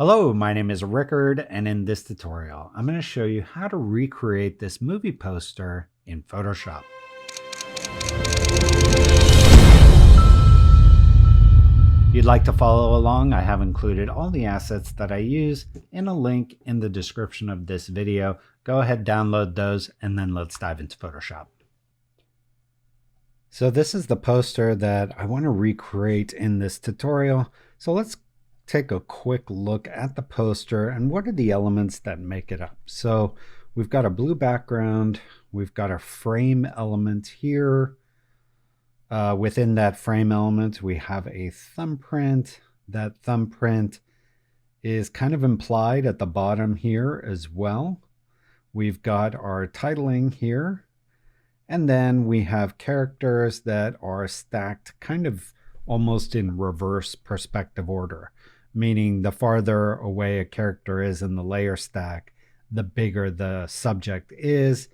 Hello, my name is Rickard, and in this tutorial, I'm going to show you how to recreate this movie poster in Photoshop. If you'd like to follow along, I have included all the assets that I use in a link in the description of this video. Go ahead, download those, and then let's dive into Photoshop. So this is the poster that I want to recreate in this tutorial. So let's take a quick look at the poster and what are the elements that make it up. So we've got a blue background, we've got a frame element here. Within that frame element, we have a thumbprint. That thumbprint is kind of implied at the bottom here as well. We've got our titling here. And then we have characters that are stacked kind of almost in reverse perspective order, meaning the farther away a character is in the layer stack, the bigger the subject is.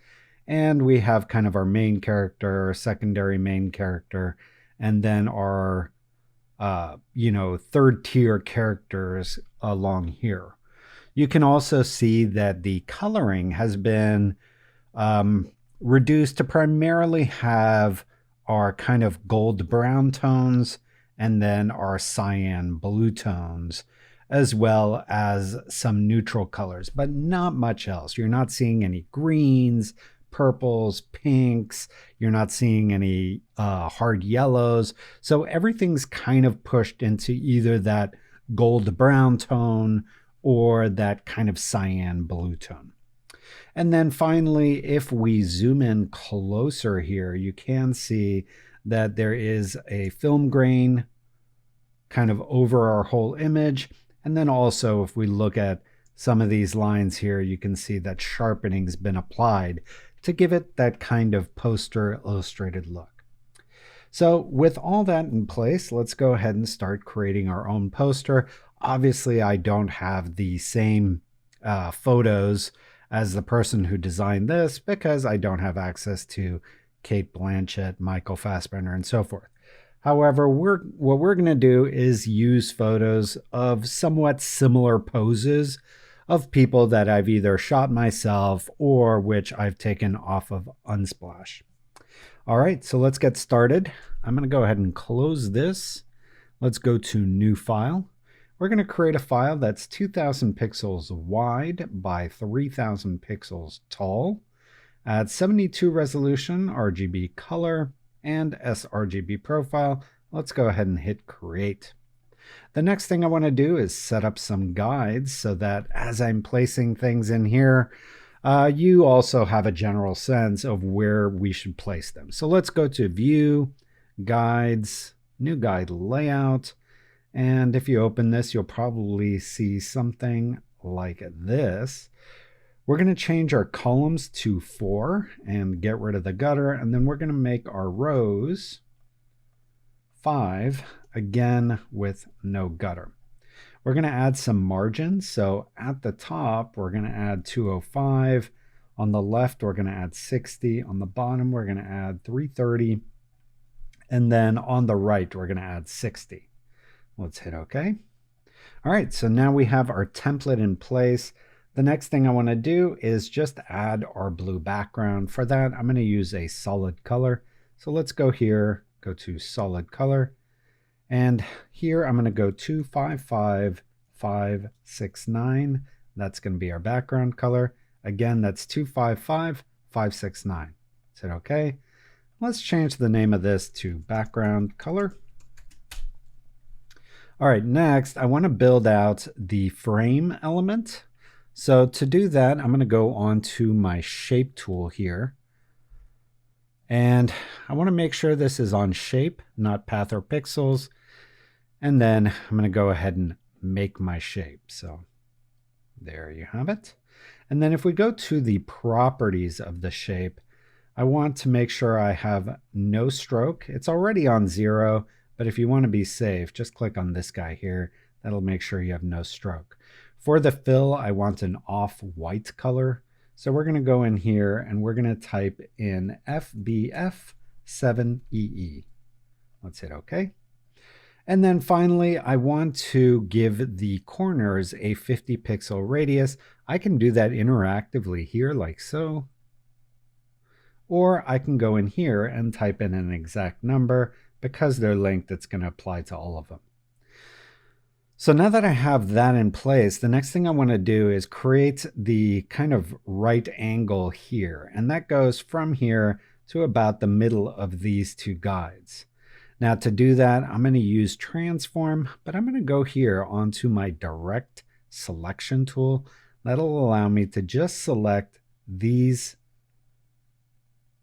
And we have kind of our main character, secondary main character, and then our, third tier characters along here. You can also see that the coloring has been reduced to primarily have our kind of gold brown tones and then our cyan blue tones, as well as some neutral colors, but not much else. You're not seeing any greens, purples, pinks. You're not seeing any hard yellows. So everything's kind of pushed into either that gold brown tone or that kind of cyan blue tone. And then finally, if we zoom in closer here, you can see that there is a film grain kind of over our whole image. And then also, if we look at some of these lines here, you can see that sharpening's been applied to give it that kind of poster illustrated look. So with all that in place, let's go ahead and start creating our own poster. Obviously, I don't have the same photos as the person who designed this because I don't have access to Cate Blanchett, Michael Fassbender, and so forth. However, what we're going to do is use photos of somewhat similar poses of people that I've either shot myself or which I've taken off of Unsplash. All right, so let's get started. I'm going to go ahead and close this. Let's go to New File. We're going to create a file that's 2000 pixels wide by 3000 pixels tall at 72 resolution, RGB color, and sRGB profile. Let's go ahead and hit create. The next thing I want to do is set up some guides so that as I'm placing things in here, you also have a general sense of where we should place them. So let's go to View, Guides, New Guide Layout. And if you open this, you'll probably see something like this. We're going to change our columns to 4 and get rid of the gutter. And then we're going to make our rows 5, again with no gutter. We're going to add some margins. So at the top, we're going to add 205. On the left, we're going to add 60. On the bottom, we're going to add 330. And then on the right, we're going to add 60. Let's hit OK. All right, so now we have our template in place. The next thing I want to do is just add our blue background. For that, I'm going to use a solid color. So let's go here, go to solid color. And here I'm going to go 255569. That's going to be our background color. Again, that's 255569. Hit OK. Let's change the name of this to background color. All right, next I want to build out the frame element. So to do that, I'm going to go onto my shape tool here. And I want to make sure this is on shape, not path or pixels. And then I'm going to go ahead and make my shape. So there you have it. And then if we go to the properties of the shape, I want to make sure I have no stroke. It's already on 0. But if you want to be safe, just click on this guy here. That'll make sure you have no stroke. For the fill, I want an off-white color. So we're going to go in here and we're going to type in FBF7EE. Let's hit OK. And then finally, I want to give the corners a 50 pixel radius. I can do that interactively here like so. Or I can go in here and type in an exact number. Because they're linked, it's going to apply to all of them. So now that I have that in place, the next thing I want to do is create the kind of right angle here. And that goes from here to about the middle of these two guides. Now to do that, I'm going to use transform, but I'm going to go here onto my direct selection tool. That'll allow me to just select these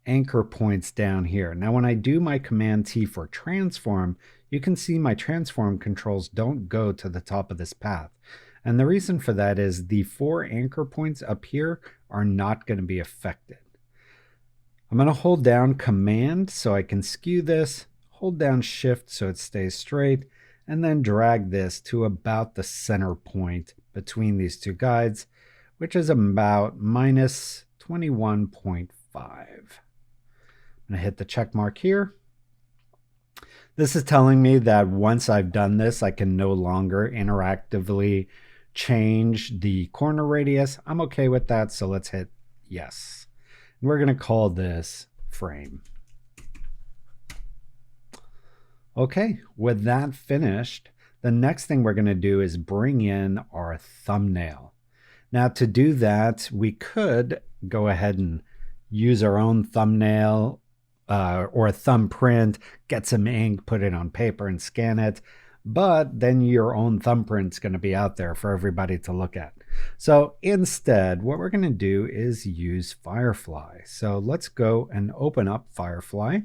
anchor points down here. Now when I do my Command T for transform, you can see my transform controls don't go to the top of this path. And the reason for that is the 4 anchor points up here are not going to be affected. I'm going to hold down Command so I can skew this, hold down Shift so it stays straight, and then drag this to about the center point between these two guides, which is about minus 21.5. I'm going to hit the check mark here. This is telling me that once I've done this, I can no longer interactively change the corner radius. I'm okay with that, so let's hit yes. And we're going to call this frame. Okay, with that finished, the next thing we're going to do is bring in our thumbnail. Now to do that, we could go ahead and use our own thumbnail or a thumbprint, get some ink, put it on paper and scan it. But then your own thumbprint's going to be out there for everybody to look at. So instead, what we're going to do is use Firefly. So let's go and open up Firefly.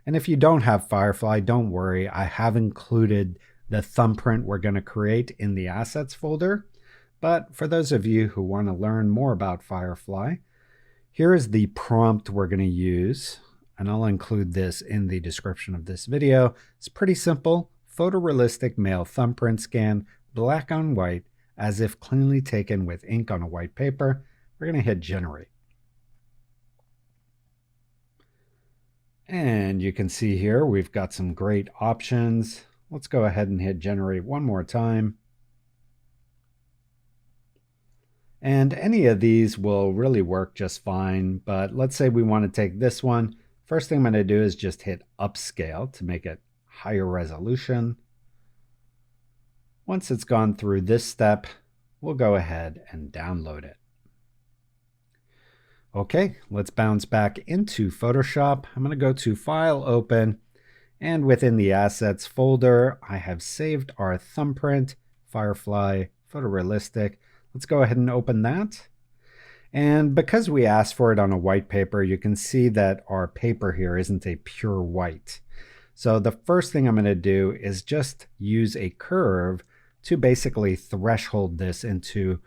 And if you don't have Firefly, don't worry. I have included the thumbprint we're going to create in the assets folder. But for those of you who want to learn more about Firefly, here is the prompt we're going to use. And I'll include this in the description of this video. It's pretty simple. Photorealistic male thumbprint scan, black on white, as if cleanly taken with ink on a white paper. We're going to hit generate. And you can see here we've got some great options. Let's go ahead and hit generate one more time. And any of these will really work just fine. But let's say we want to take this one. First thing I'm going to do is just hit upscale to make it higher resolution. Once it's gone through this step, we'll go ahead and download it. Okay, let's bounce back into Photoshop. I'm going to go to File, Open, and within the Assets folder, I have saved our thumbprint, Firefly, Photorealistic. Let's go ahead and open that. And because we asked for it on a white paper, you can see that our paper here isn't a pure white. So the first thing I'm going to do is just use a curve to basically threshold this into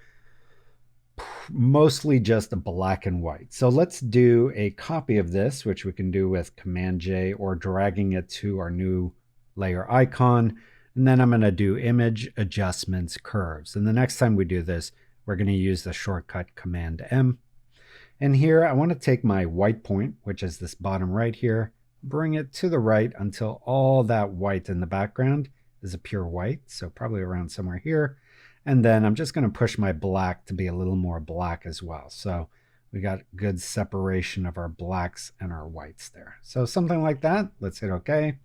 mostly just a black and white. So let's do a copy of this, which we can do with Command J or dragging it to our new layer icon. And then I'm going to do Image, Adjustments, Curves. And the next time we do this, we're going to use the shortcut Command M. And here I want to take my white point, which is this bottom right here, bring it to the right until all that white in the background is a pure white. So probably around somewhere here. And then I'm just going to push my black to be a little more black as well. So we got good separation of our blacks and our whites there. So something like that. Let's hit OK.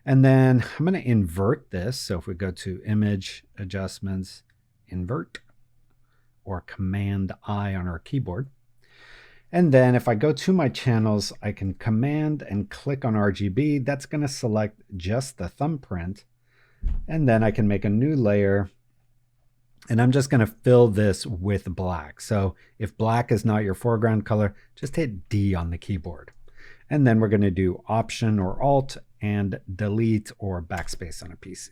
And then I'm going to invert this. So if we go to Image, Adjustments, Invert, or Command I on our keyboard. And then if I go to my channels, I can Command and click on RGB. That's going to select just the thumbprint. And then I can make a new layer. And I'm just going to fill this with black. So if black is not your foreground color, just hit D on the keyboard. And then we're going to do Option or Alt and delete or backspace on a PC.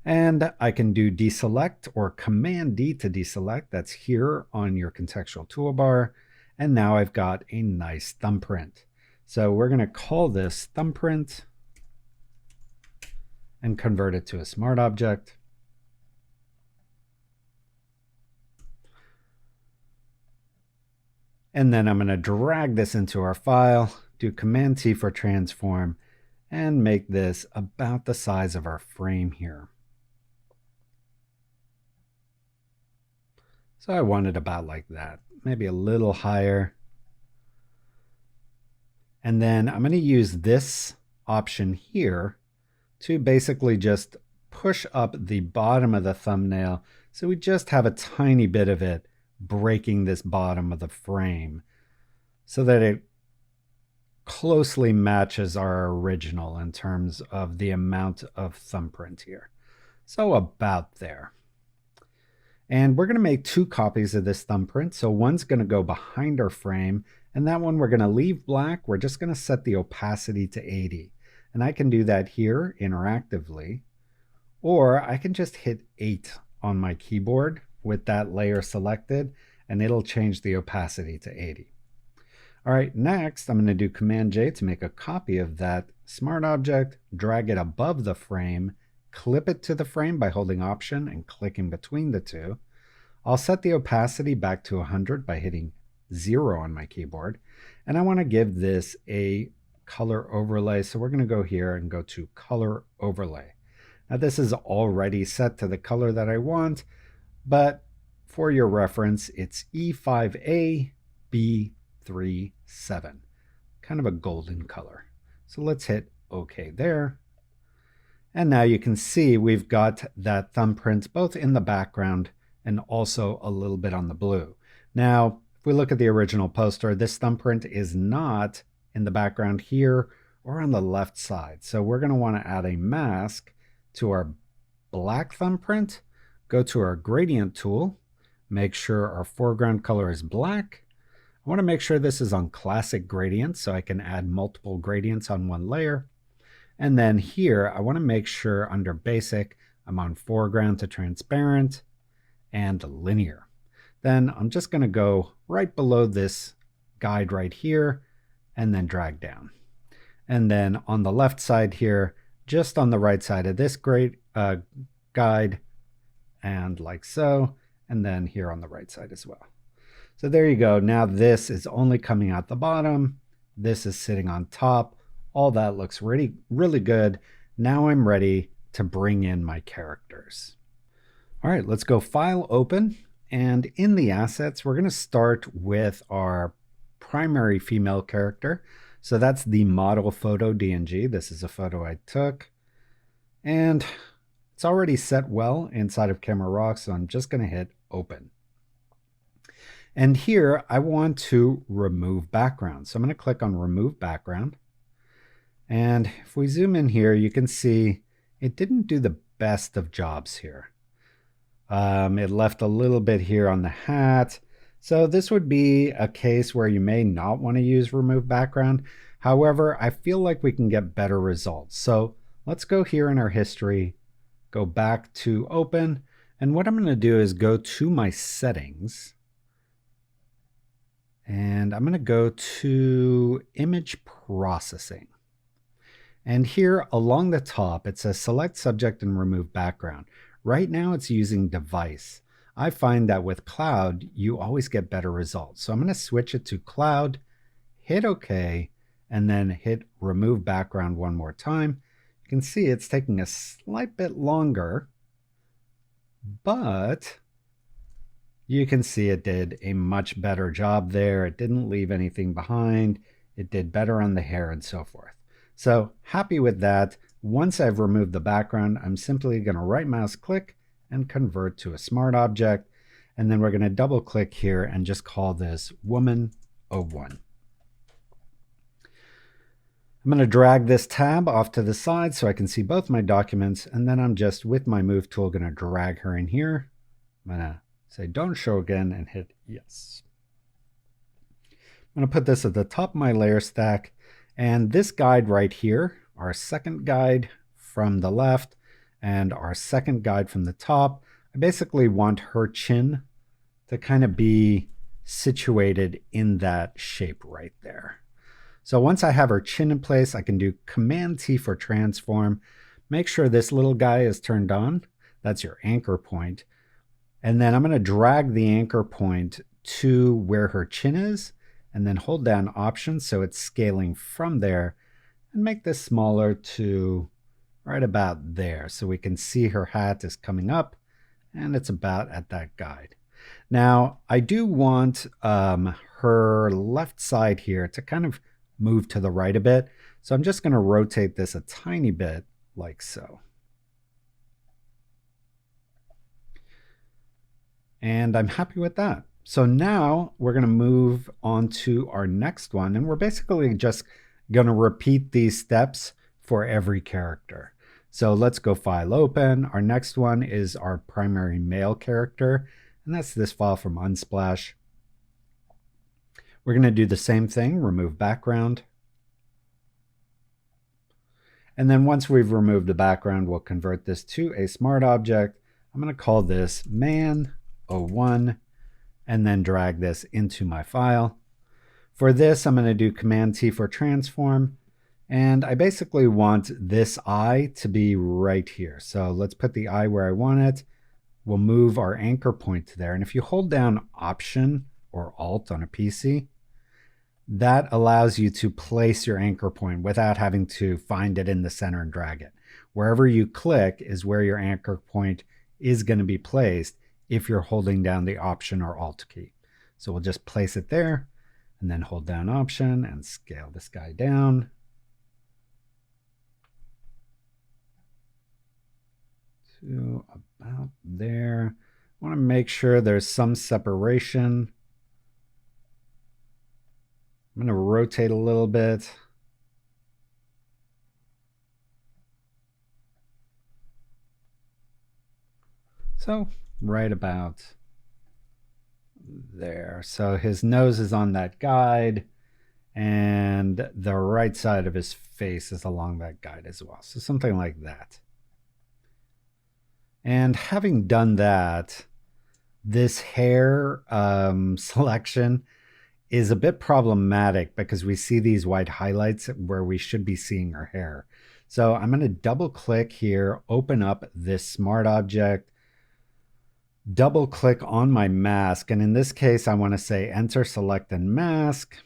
And I can do deselect or Command D to deselect. That's here on your contextual toolbar. And now I've got a nice thumbprint. So we're going to call this thumbprint and convert it to a smart object. And then I'm going to drag this into our file, do Command T for transform, and make this about the size of our frame here. So I want it about like that, maybe a little higher. And then I'm going to use this option here to basically just push up the bottom of the thumbnail so we just have a tiny bit of it breaking this bottom of the frame so that it closely matches our original in terms of the amount of thumbprint here. So about there. And we're going to make 2 copies of this thumbprint. So one's going to go behind our frame, and that one we're going to leave black. We're just going to set the opacity to 80. And I can do that here interactively, or I can just hit 8 on my keyboard with that layer selected, and it'll change the opacity to 80. All right, next I'm going to do Command J to make a copy of that smart object, drag it above the frame, clip it to the frame by holding Option and clicking between the two. I'll set the opacity back to 100 by hitting 0 on my keyboard, and I want to give this a color overlay, so we're going to go here and go to Color Overlay. Now this is already set to the color that I want, but for your reference, it's E5A-B37, kind of a golden color. So let's hit OK there. And now you can see we've got that thumbprint both in the background and also a little bit on the blue. Now, if we look at the original poster, this thumbprint is not in the background here or on the left side. So we're going to want to add a mask to our black thumbprint, go to our gradient tool, make sure our foreground color is black. I want to make sure this is on classic gradients so I can add multiple gradients on one layer. And then here, I want to make sure under basic, I'm on foreground to transparent and linear. Then I'm just going to go right below this guide right here and then drag down. And then on the left side here, just on the right side of this guide, and like so, and then here on the right side as well. So there you go. Now this is only coming out the bottom. This is sitting on top. All that looks really, really good. Now I'm ready to bring in my characters. All right, let's go File, Open. And in the assets, we're going to start with our primary female character. So that's the model photo DNG. This is a photo I took. And it's already set well inside of Camera Raw, so I'm just going to hit Open. And here I want to remove background. So I'm going to click on Remove Background. And if we zoom in here, you can see it didn't do the best of jobs here. It left a little bit here on the hat. So this would be a case where you may not want to use remove background. However, I feel like we can get better results. So let's go here in our history, go back to open. And what I'm going to do is go to my settings. And I'm going to go to image processing. And here along the top, it says select subject and remove background. Right now it's using device. I find that with cloud, you always get better results. So I'm going to switch it to cloud, hit OK, and then hit remove background one more time. You can see it's taking a slight bit longer, but you can see it did a much better job there. It didn't leave anything behind. It did better on the hair and so forth. So happy with that. Once I've removed the background, I'm simply going to right mouse click and convert to a smart object. And then we're going to double click here and just call this Woman 01. I'm going to drag this tab off to the side so I can see both my documents. And then I'm just with my move tool going to drag her in here. I'm going to say don't show again and hit yes. I'm going to put this at the top of my layer stack. And this guide right here, our second guide from the left and our second guide from the top, I basically want her chin to kind of be situated in that shape right there. So once I have her chin in place, I can do Command T for transform. Make sure this little guy is turned on. That's your anchor point. And then I'm going to drag the anchor point to where her chin is, and then hold down Option so it's scaling from there. and make this smaller to right about there. So we can see her hat is coming up and it's about at that guide. Now, I do want her left side here to kind of move to the right a bit. So I'm just going to rotate this a tiny bit like so. And I'm happy with that. So now we're going to move on to our next one. And we're basically just going to repeat these steps for every character. So let's go File Open. Our next one is our primary male character. And that's this file from Unsplash. We're going to do the same thing, remove background. And then once we've removed the background, we'll convert this to a smart object. I'm going to call this man01 and then drag this into my file. For this, I'm going to do Command T for transform. And I basically want this eye to be right here. So let's put the eye where I want it. We'll move our anchor point to there. And if you hold down Option or Alt on a PC, that allows you to place your anchor point without having to find it in the center and drag it. Wherever you click is where your anchor point is going to be placed if you're holding down the Option or Alt key. So we'll just place it there and then hold down Option and scale this guy down. To about there. I want to make sure there's some separation. I'm going to rotate a little bit. So right about there. So his nose is on that guide and the right side of his face is along that guide as well. So something like that. And having done that, this hair selection is a bit problematic because we see these white highlights where we should be seeing her hair. So I'm going to double click here, open up this smart object, double click on my mask. And in this case, I want to say enter, select, and mask.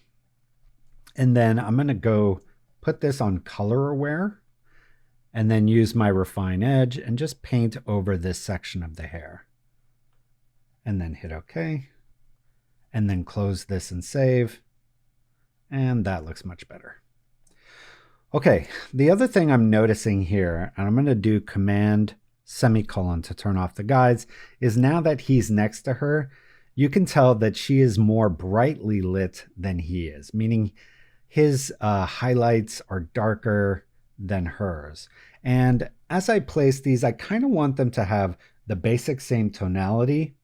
And then I'm going to go put this on color aware and then use my refine edge and just paint over this section of the hair. And then hit OK. And then close this and save. And that looks much better. Okay, the other thing I'm noticing here, and I'm going to do Command semicolon to turn off the guides, is now that he's next to her, you can tell that she is more brightly lit than he is, meaning his highlights are darker than hers. And as I place these, I kind of want them to have the basic same tonality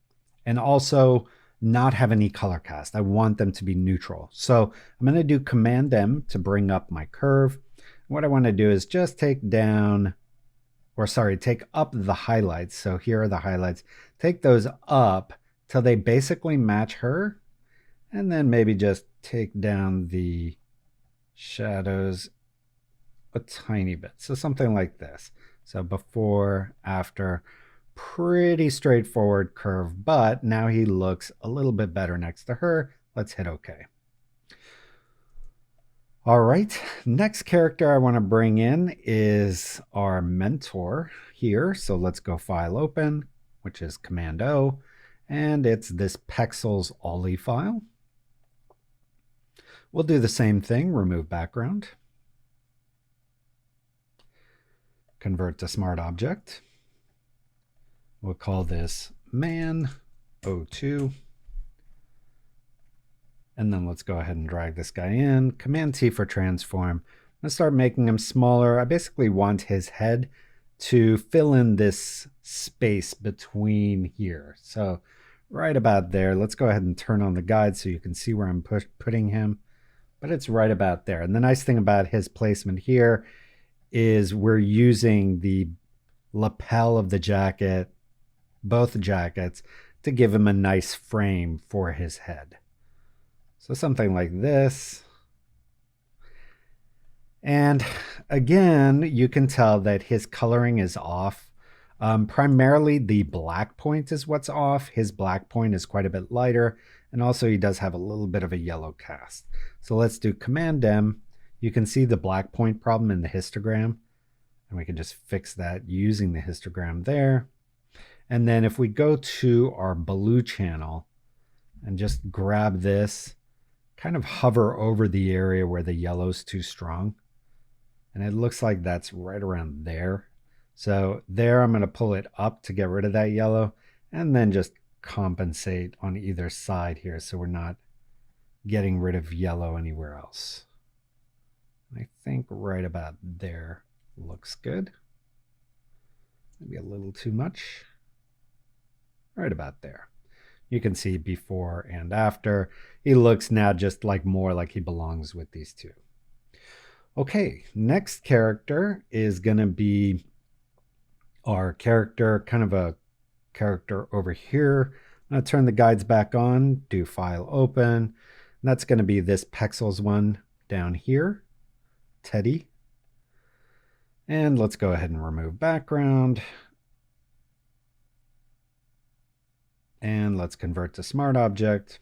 and also not have any color cast. I want them to be neutral. So I'm going to do Command M to bring up my curve. What I want to do is just take up the highlights. So here are the highlights. Take those up till they basically match her. And then maybe just take down the shadows a tiny bit. So something like this. So before, after, pretty straightforward curve, but now he looks a little bit better next to her. Let's hit OK. All right, next character I want to bring in is our mentor here. So let's go File Open, which is Command O, and it's this Pexels Ollie file. We'll do the same thing, remove background, convert to smart object. We'll call this man02. And then let's go ahead and drag this guy in. Command T for transform. I'm going to start making him smaller. I basically want his head to fill in this space between here. So right about there. Let's go ahead and turn on the guide so you can see where I'm putting him. But it's right about there. And the nice thing about his placement here is we're using the lapel of the jacket, both jackets, to give him a nice frame for his head. So something like this. And again, you can tell that his coloring is off. Primarily the black point is what's off. His black point is quite a bit lighter. And also he does have a little bit of a yellow cast. So let's do Command M. You can see the black point problem in the histogram, and we can just fix that using the histogram there. And then if we go to our blue channel and just grab this, kind of hover over the area where the yellow's too strong. And it looks like that's right around there. So there I'm going to pull it up to get rid of that yellow, and then just compensate on either side here so we're not getting rid of yellow anywhere else. I think right about there looks good. Maybe a little too much. Right about there. You can see before and after. He looks now just like more like he belongs with these two. Okay, next character is going to be our character, kind of a character over here. I'm going to turn the guides back on, do file open. And that's going to be this Pexels one down here, Teddy. And let's go ahead and remove background. And let's convert to smart object.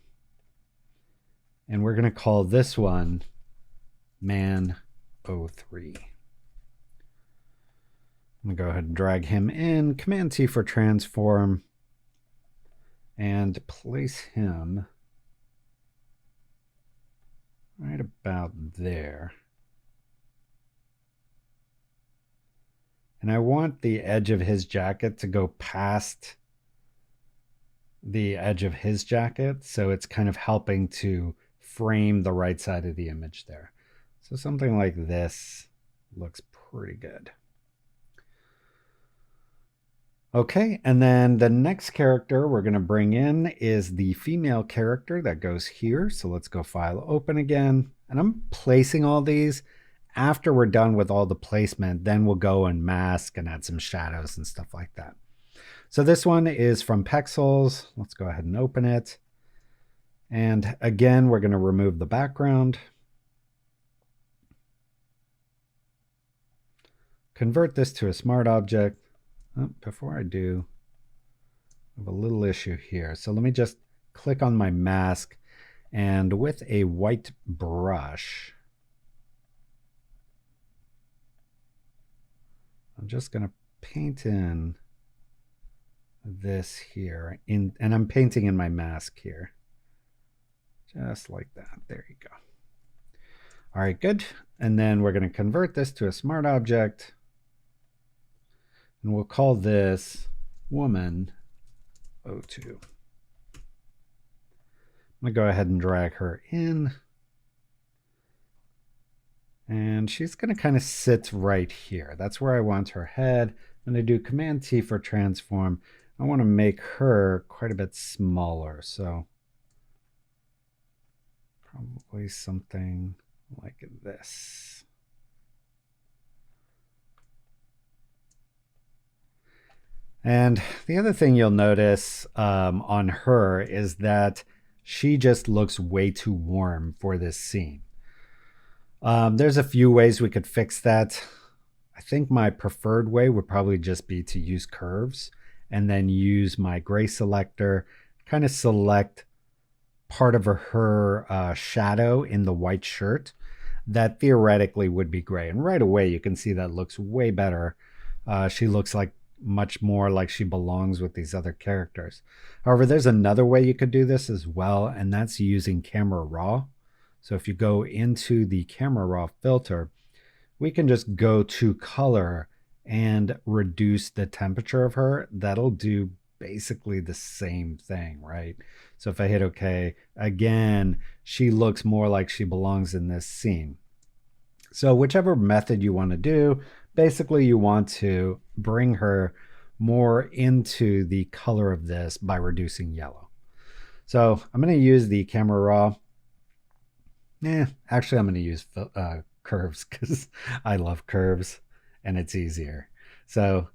And we're going to call this one Man 03. I'm going to go ahead and drag him in, Command T for transform, and place him right about there. And I want the edge of his jacket to go past the edge of his jacket, so it's kind of helping to frame the right side of the image there. So something like this looks pretty good. Okay, and then the next character we're going to bring in is the female character that goes here. So let's go file open again. And I'm placing all these. After we're done with all the placement, then we'll go and mask and add some shadows and stuff like that. So this one is from Pexels. Let's go ahead and open it. And again, we're going to remove the background. Convert this to a smart object. Oh, before I do, I have a little issue here. So let me just click on my mask, and with a white brush, I'm just going to paint in this here, and I'm painting in my mask here. Just like that. There you go. All right, good. And then we're going to convert this to a smart object. And we'll call this Woman 02. I'm going to go ahead and drag her in. And she's going to kind of sit right here. That's where I want her head. I'm going to do Command T for transform. I want to make her quite a bit smaller. So probably something like this. And the other thing you'll notice on her is that she just looks way too warm for this scene. There's a few ways we could fix that. I think my preferred way would probably just be to use curves and then use my gray selector, kind of select part of her shadow in the white shirt that theoretically would be gray. And right away you can see that looks way better. She looks like much more like she belongs with these other characters. However, there's another way you could do this as well, and that's using camera raw. So if you go into the camera raw filter, we can just go to color and reduce the temperature of her. That'll do basically the same thing, right? So if I hit OK, again, she looks more like she belongs in this scene. So whichever method you want to do, basically you want to bring her more into the color of this by reducing yellow. So I'm going to use the camera raw. Actually I'm going to use curves because I love curves and it's easier. So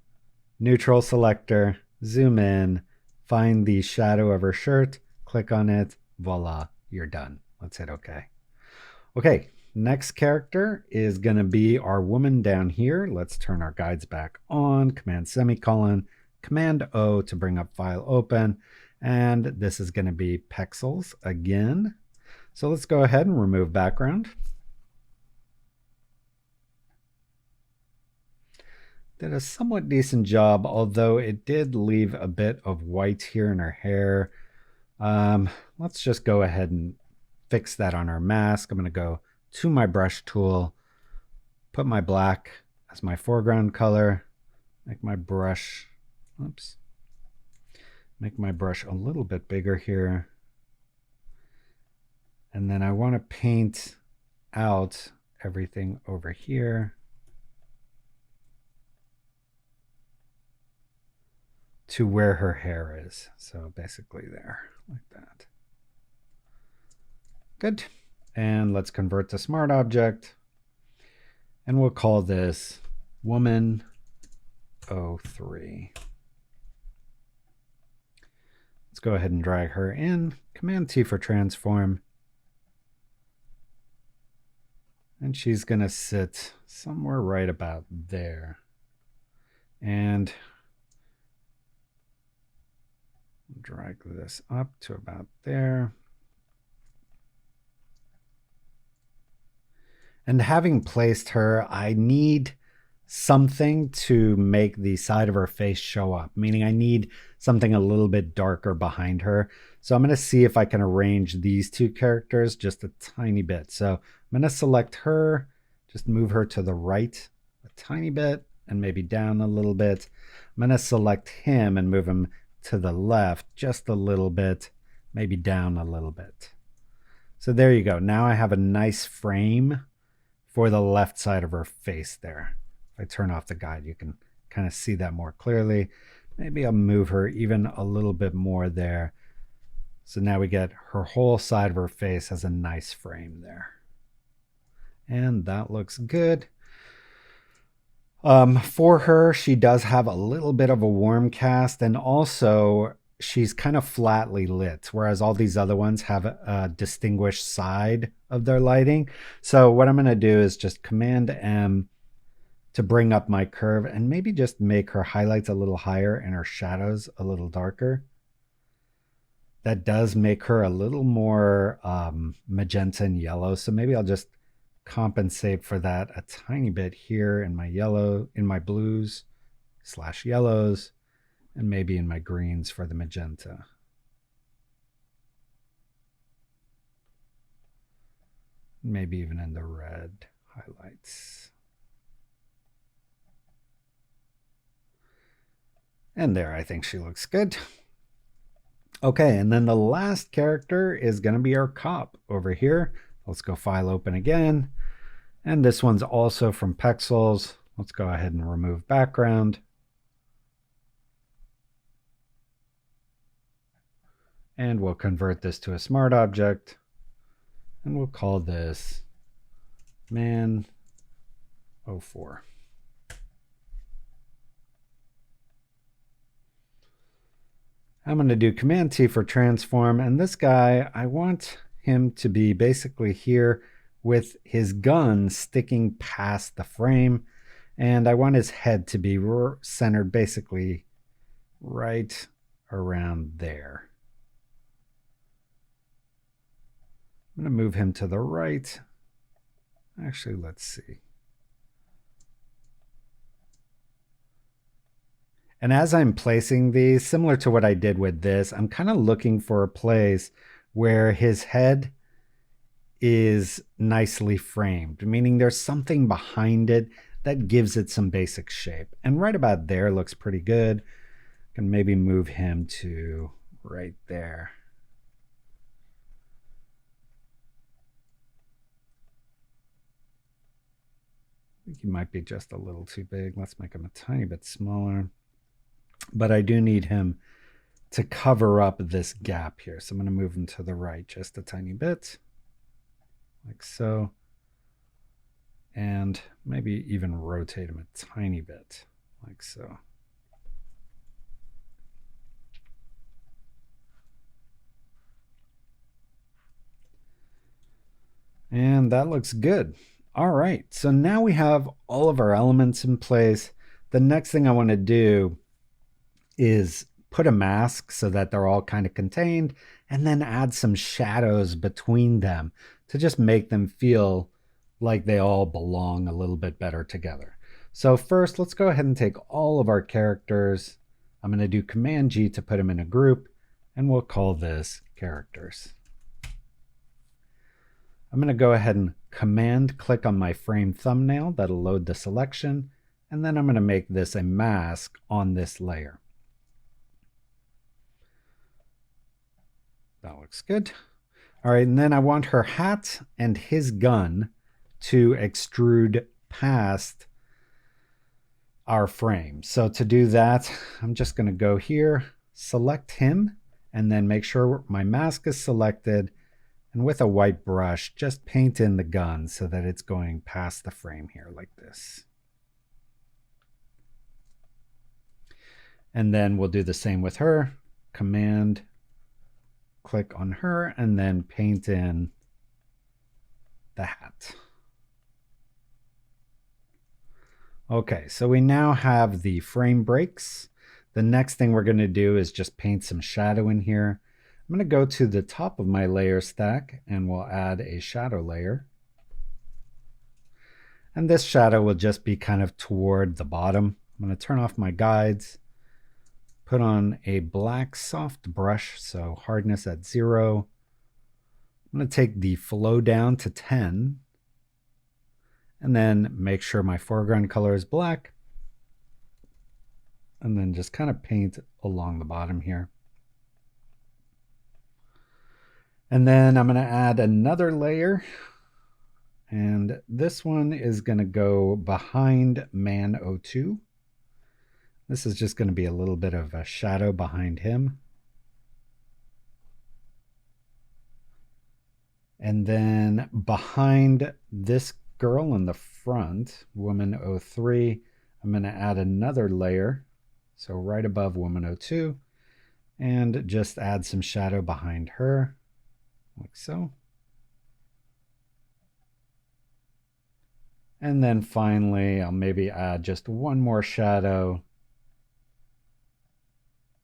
neutral selector, zoom in, find the shadow of her shirt, click on it, voila, you're done. Let's hit OK. Okay, next character is going to be our woman down here. Let's turn our guides back on, Command semicolon, Command O to bring up file open, and this is going to be Pexels again. So let's go ahead and remove background. did a somewhat decent job, although it did leave a bit of white here in her hair. Let's just go ahead and fix that on our mask. I'm going to go to my brush tool, put my black as my foreground color, make my brush, make my brush a little bit bigger here. And then I want to paint out everything over here to where her hair is. So basically there, like that. Good. And let's convert to smart object. And we'll call this woman 03. Let's go ahead and drag her in. Command T for transform. And she's going to sit somewhere right about there. And drag this up to about there. And having placed her, I need something to make the side of her face show up, meaning I need something a little bit darker behind her. So I'm going to see if I can arrange these two characters just a tiny bit. So I'm going to select her, just move her to the right a tiny bit and maybe down a little bit. I'm going to select him and move him to the left just a little bit, maybe down a little bit. So there you go. Now I have a nice frame for the left side of her face there. If I turn off the guide, you can kind of see that more clearly. Maybe I'll move her even a little bit more there. So now we get her whole side of her face has a nice frame there. And that looks good. For her, she does have a little bit of a warm cast, and also she's kind of flatly lit, whereas all these other ones have a distinguished side of their lighting. So what I'm going to do is just Command M to bring up my curve and maybe just make her highlights a little higher and her shadows a little darker. That does make her a little more magenta and yellow. So maybe I'll just compensate for that a tiny bit here in my yellow, in my blues / yellows, and maybe in my greens for the magenta. Maybe even in the red highlights. And there, I think she looks good. Okay, and then the last character is going to be our cop over here. Let's go file open again. And this one's also from Pexels. Let's go ahead and remove background. And we'll convert this to a smart object. And we'll call this man 04. I'm going to do Command T for transform, and this guy, I want him to be basically here with his gun sticking past the frame, and I want his head to be centered basically right around there. I'm going to move him to the right. Actually, let's see. And as I'm placing these, similar to what I did with this, I'm kind of looking for a place where his head is nicely framed, meaning there's something behind it that gives it some basic shape. And right about there looks pretty good. I can maybe move him to right there. I think he might be just a little too big. Let's make him a tiny bit smaller. But I do need him to cover up this gap here. So I'm going to move him to the right just a tiny bit, like so. And maybe even rotate him a tiny bit, like so. And that looks good. All right, so now we have all of our elements in place. The next thing I want to do is put a mask so that they're all kind of contained, and then add some shadows between them to just make them feel like they all belong a little bit better together. So first, let's go ahead and take all of our characters. I'm going to do Command G to put them in a group, and we'll call this characters. I'm going to go ahead and Command click on my frame thumbnail. That'll load the selection. And then I'm going to make this a mask on this layer. That looks good. All right, and then I want her hat and his gun to extrude past our frame. So to do that, I'm just going to go here, select him, and then make sure my mask is selected. And with a white brush, just paint in the gun so that it's going past the frame here like this. And then we'll do the same with her. Command, click on her, and then paint in the hat. Okay, so we now have the frame breaks. The next thing we're going to do is just paint some shadow in here. I'm going to go to the top of my layer stack and we'll add a shadow layer. And this shadow will just be kind of toward the bottom. I'm going to turn off my guides, put on a black soft brush, so hardness at 0. I'm going to take the flow down to 10. And then make sure my foreground color is black. And then just kind of paint along the bottom here. And then I'm going to add another layer. And this one is going to go behind Man 02. This is just going to be a little bit of a shadow behind him. And then behind this girl in the front, Woman 03, I'm going to add another layer. So right above Woman 02, and just add some shadow behind her, like so. And then finally, I'll maybe add just one more shadow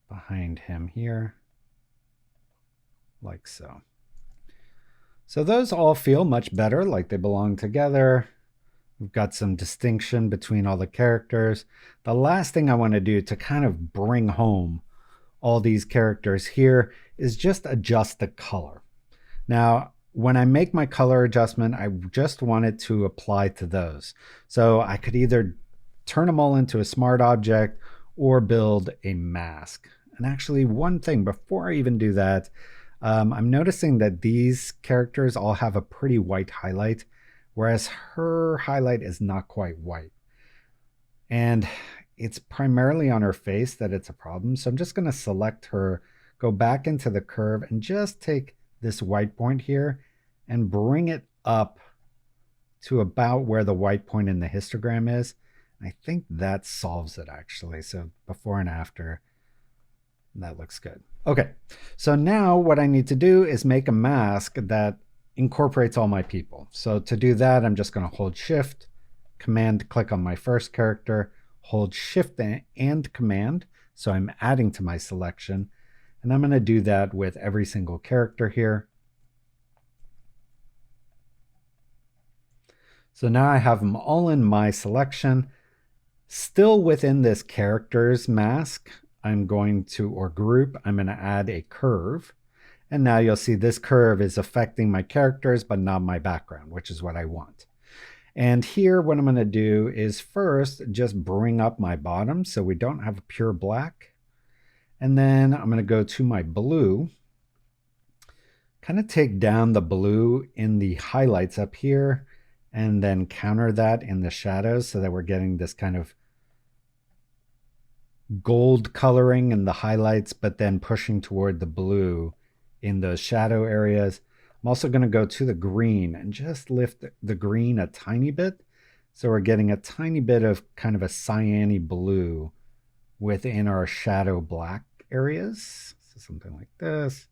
behind him here, like so. So those all feel much better, like they belong together. We've got some distinction between all the characters. The last thing I want to do to kind of bring home all these characters here is just adjust the color. Now, when I make my color adjustment, I just want it to apply to those. So I could either turn them all into a smart object or build a mask. And actually, one thing before I even do that, I'm noticing that these characters all have a pretty white highlight, whereas her highlight is not quite white. And it's primarily on her face that it's a problem. So I'm just going to select her, go back into the curve, and just take this white point here and bring it up to about where the white point in the histogram is. And I think that solves it actually. So before and after, that looks good. Okay, so now what I need to do is make a mask that incorporates all my people. So to do that, I'm just going to hold Shift, Command, click on my first character, hold Shift and Command. So I'm adding to my selection. And I'm going to do that with every single character here. So now I have them all in my selection. Still within this characters mask, I'm going to, or group, I'm going to add a curve. And now you'll see this curve is affecting my characters, but not my background, which is what I want. And here, what I'm going to do is first just bring up my bottom so we don't have a pure black. And then I'm going to go to my blue, kind of take down the blue in the highlights up here, and then counter that in the shadows so that we're getting this kind of gold coloring in the highlights, but then pushing toward the blue in those shadow areas. I'm also going to go to the green and just lift the green a tiny bit. So we're getting a tiny bit of kind of a cyan-y blue within our shadow black areas. So something like this.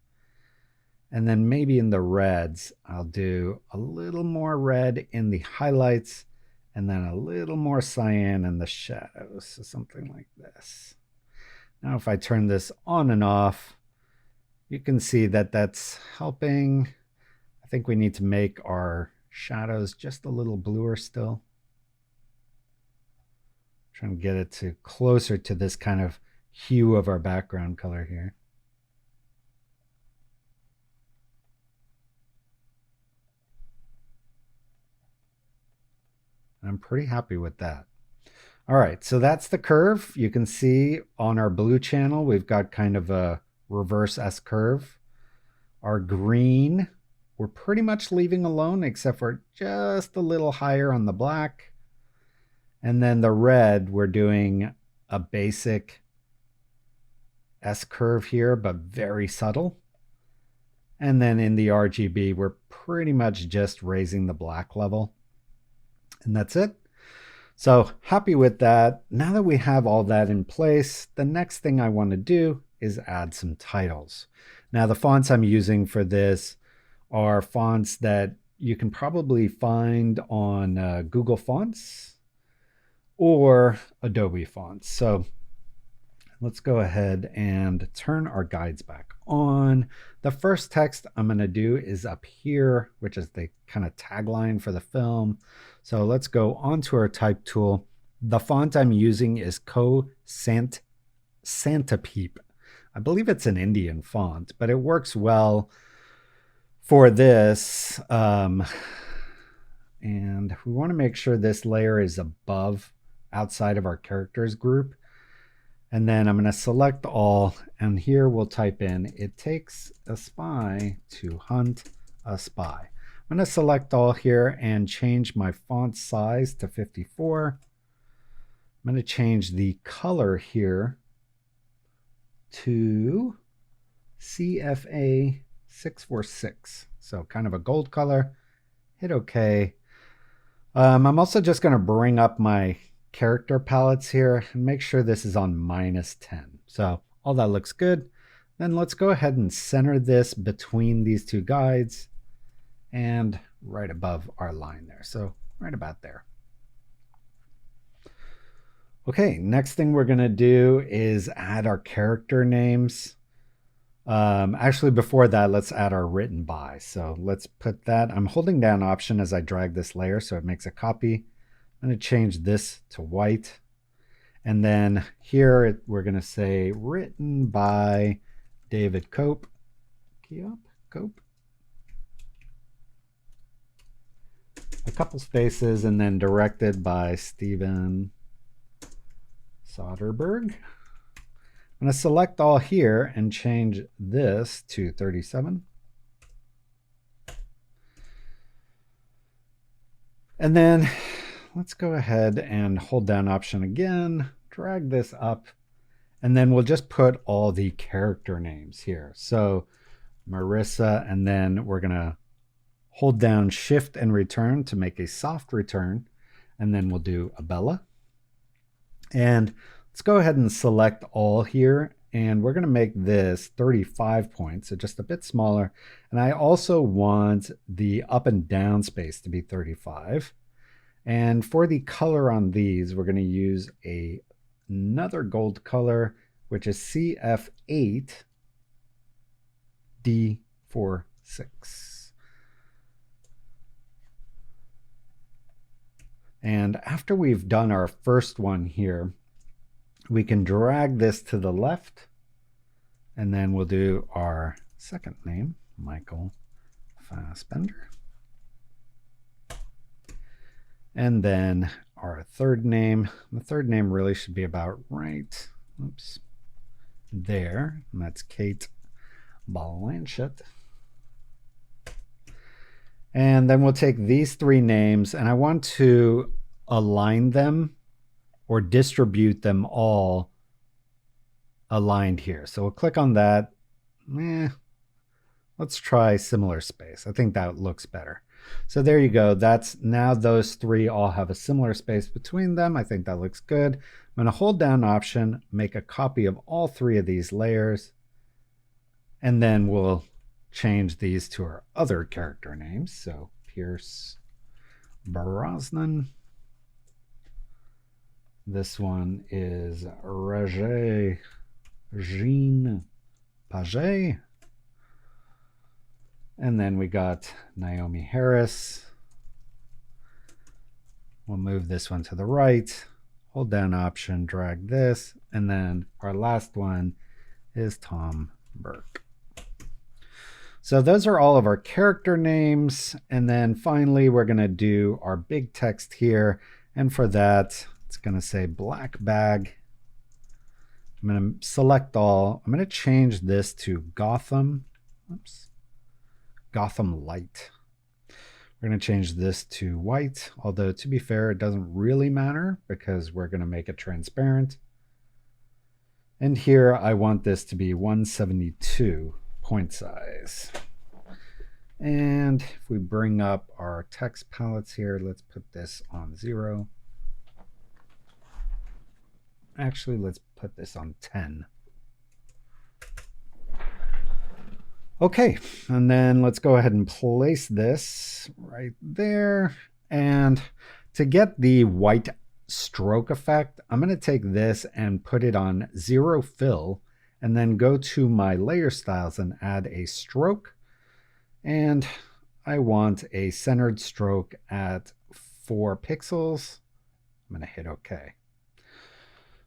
And then maybe in the reds, I'll do a little more red in the highlights and then a little more cyan in the shadows. So something like this. Now if I turn this on and off, you can see that that's helping. I think we need to make our shadows just a little bluer still. Trying to get it to closer to this kind of hue of our background color here. I'm pretty happy with that. All right, so that's the curve. You can see on our blue channel, we've got kind of a reverse S curve. Our green, we're pretty much leaving alone except for just a little higher on the black. And then the red, we're doing a basic S curve here, but very subtle. And then in the RGB, we're pretty much just raising the black level. And that's it. So happy with that. Now that we have all that in place, the next thing I want to do is add some titles. Now the fonts I'm using for this are fonts that you can probably find on Google Fonts or Adobe Fonts. So let's go ahead and turn our guides back on. The first text I'm going to do is up here, which is the kind of tagline for the film. So let's go onto our type tool. The font I'm using is Santapeep. I believe it's an Indian font, but it works well for this. And we want to make sure this layer is above, outside of our characters group. And then I'm going to select all, and here we'll type in, "It takes a spy to hunt a spy." I'm going to select all here and change my font size to 54. I'm going to change the color here to CFA 646. So kind of a gold color. Hit OK. I'm also just going to bring up my character palettes here and make sure this is on -10. So all that looks good. Then let's go ahead and center this between these two guides and right above our line there. So right about there. Okay, next thing we're going to do is add our character names. Actually, before that, let's add our written by. So let's put that. I'm holding down Option as I drag this layer so it makes a copy. I'm going to change this to white. And then here we're going to say written by David Cope. Cope. A couple spaces, and then directed by Steven Soderbergh. I'm going to select all here and change this to 37. And then let's go ahead and hold down Option again, drag this up, and then we'll just put all the character names here. So Marissa, and then we're going to hold down Shift and return to make a soft return, and then we'll do Abella. And let's go ahead and select all here, and we're going to make this 35 points, so just a bit smaller. And I also want the up and down space to be 35. And for the color on these, we're going to use another gold color, which is CF8 D46. And after we've done our first one here, we can drag this to the left, and then we'll do our second name, Michael Fassbender. And then our third name. The third name really should be about right, there. And that's Kate Blanchett. And then we'll take these three names, and I want to align them or distribute them all aligned here. So we'll click on that. Let's try similar space. I think that looks better. So there you go. That's now those three all have a similar space between them. I think that looks good. I'm going to hold down Option, make a copy of all three of these layers, and then we'll change these to our other character names. So Pierce Brosnan. This one is Roger Jean Paget. And then we got Naomi Harris. We'll move this one to the right, hold down Option, drag this, and then our last one is Tom Burke. So those are all of our character names. And then finally, we're going to do our big text here. And for that, it's going to say black bag. I'm going to select all. I'm going to change this to Gotham. Oops. Gotham Light. We're going to change this to white, although to be fair, it doesn't really matter because we're going to make it transparent. And here I want this to be 172 point size. And if we bring up our text palettes here, let's put this on 0. Actually, let's put this on 10. Okay, and then let's go ahead and place this right there. And to get the white stroke effect, I'm going to take this and put it on 0 fill, and then go to my layer styles and add a stroke. And I want a centered stroke at 4 pixels. I'm going to hit OK.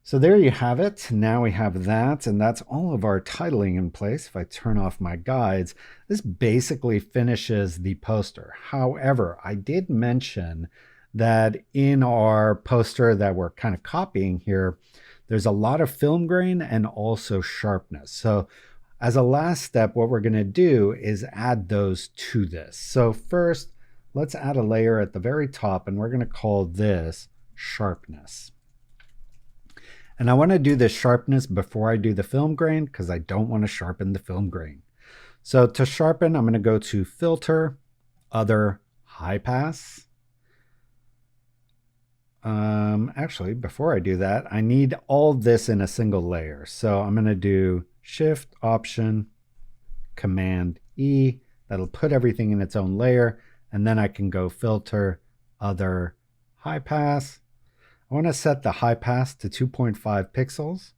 So there you have it. Now we have that, and that's all of our titling in place. If I turn off my guides, this basically finishes the poster. However, I did mention that in our poster that we're kind of copying here, there's a lot of film grain and also sharpness. So as a last step, what we're going to do is add those to this. So first, let's add a layer at the very top, and we're going to call this sharpness. And I want to do this sharpness before I do the film grain because I don't want to sharpen the film grain. So to sharpen, I'm going to go to Filter, Other, High Pass. Actually, before I do that, I need all this in a single layer. So I'm going to do Shift, Option, Command E. That'll put everything in its own layer. And then I can go Filter, Other, High Pass. I want to set the high pass to 2.5 pixels.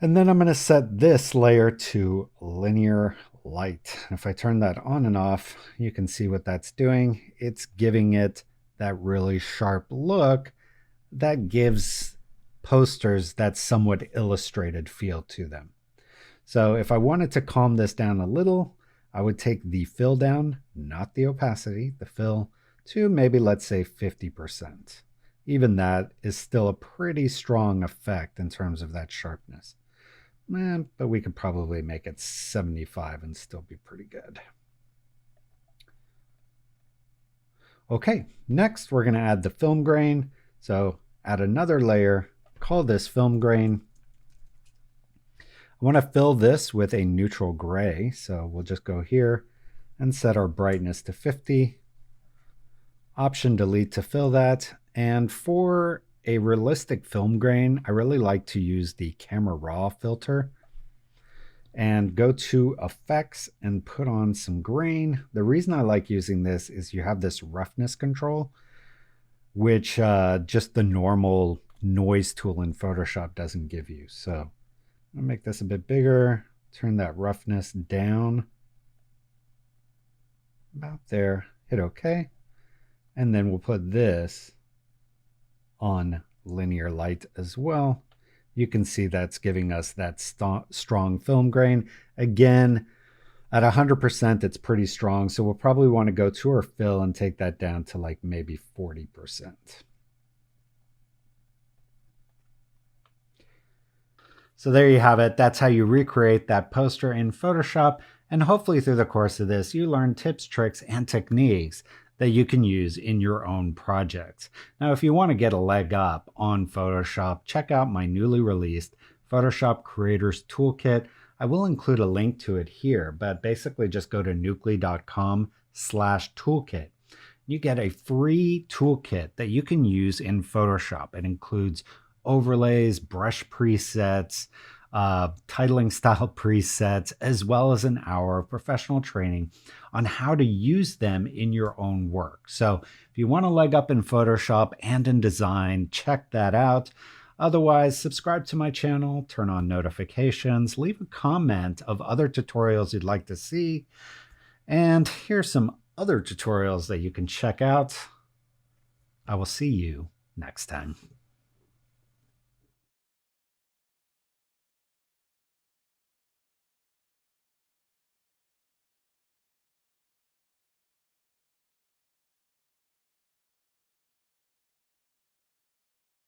And then I'm going to set this layer to linear light. If I turn that on and off, you can see what that's doing. It's giving it that really sharp look that gives posters that somewhat illustrated feel to them. So if I wanted to calm this down a little, I would take the fill down, not the opacity, the fill, to maybe, let's say, 50%. Even that is still a pretty strong effect in terms of that sharpness. But we could probably make it 75 and still be pretty good. Okay, next we're going to add the film grain. So add another layer, call this film grain. I want to fill this with a neutral gray. So we'll just go here and set our brightness to 50. Option delete to fill that. And for a realistic film grain, I really like to use the camera raw filter and go to effects and put on some grain. The reason I like using this is you have this roughness control, which just the normal noise tool in Photoshop doesn't give you. So I'm gonna make this a bit bigger, turn that roughness down about there, hit OK. And then we'll put this on linear light as well. You can see that's giving us that strong film grain. Again, at 100%, it's pretty strong. So we'll probably want to go to our fill and take that down to like maybe 40%. So there you have it. That's how you recreate that poster in Photoshop. And hopefully through the course of this, you learn tips, tricks, and techniques that you can use in your own projects. Now, if you want to get a leg up on Photoshop, check out my newly released Photoshop Creators Toolkit. I will include a link to it here, but basically just go to nucly.com/toolkit. You get a free toolkit that you can use in Photoshop. It includes overlays, brush presets, titling style presets, as well as an hour of professional training on how to use them in your own work. So if you want a leg up in Photoshop and in design, check that out. Otherwise, subscribe to my channel, turn on notifications, leave a comment of other tutorials you'd like to see. And here's some other tutorials that you can check out. I will see you next time.